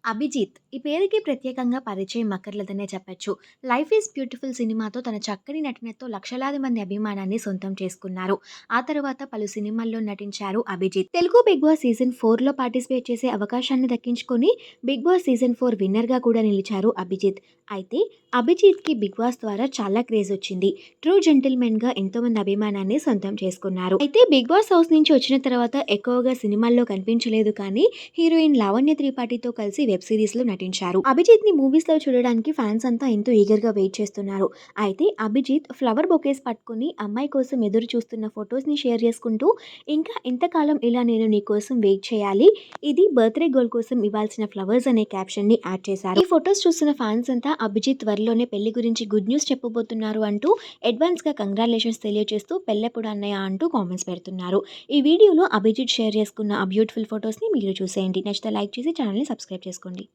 అభిజిత్ ఈ పేరుకి ప్రత్యేకంగా పరిచయం అక్కర్లేదనే చెప్పొచ్చు. 'లైఫ్ ఈజ్ బ్యూటిఫుల్' సినిమాతో తన చక్కని నటనతో లక్షలాది మంది అభిమానాన్ని సొంతం చేసుకున్నారు. ఆ తర్వాత పలు సినిమాల్లో నటించారు Abhijit. Telugu big boss season 4లో పార్టిసిపేట్ చేసే అవకాశాన్ని దక్కించుకొని బిగ్ బాస్ సీజన్ 4 విన్నర్‌గా కూడా నిలిచారు అభిజిత్. అయితే అభిజిత్‌కి బిగ్ బాస్ ద్వారా చాలా క్రేజ్ వచ్చింది. ట్రూ జెంటిల్‌మెన్‌గా ఎంతోమంది అభిమానాన్ని సొంతం చేసుకున్నారు. అయితే బిగ్ బాస్ హౌస్ నుంచి వచ్చిన తర్వాత ఎక్కువగా సినిమాల్లో కనిపించలేదు కానీ హీరోయిన్ లావణ్య త్రిపాఠితో కలిసి వెబ్ సిరీస్‌లో నటించారు. అభిజిత్‌ని మూవీస్‌లో చూడడానికి ఫ్యాన్స్ అంతా ఎంతో ఈగర్‌గా వెయిట్ చేస్తున్నారు. అయితే అభిజిత్ ఫ్లవర్ బొకేస్ పట్టుకొని అమ్మాయి కోసం ఎదురు చూస్తున్న ఫోటోస్‌ని షేర్ చేసుకుంటూ, ఇంకా ఎంతకాలం ఇలా నేను నీ కోసం వెయిట్ చేయాలి. ఇది బర్త్‌డే గర్ల్ కోసం ఇవ్వాల్సిన ఫ్లవర్స్ అనే క్యాప్షన్‌ని యాడ్ చేశారు. ఈ ఫోటోస్ చూస్తున్న ఫ్యాన్స్ అంతా అభిజిత్ త్వరలోనే పెళ్లి గురించి గుడ్ న్యూస్ చెప్పబోతున్నారు అంటూ అడ్వాన్స్‌గా కంగ్రాచులేషన్స్ తెలియజేస్తూ పెళ్ళెప్పుడు అన్నయ్య అంటూ కామెంట్స్ పెడుతున్నారు. ఈ వీడియోలో అభిజిత్ షేర్ చేసుకున్న ఆ బ్యూటిఫుల్ ఫోటోస్‌ని మీరు చూసేయండి. నచ్చితే లైక్ చేసి ఛానల్‌ని సబ్స్క్రైబ్ చేసుకోండి.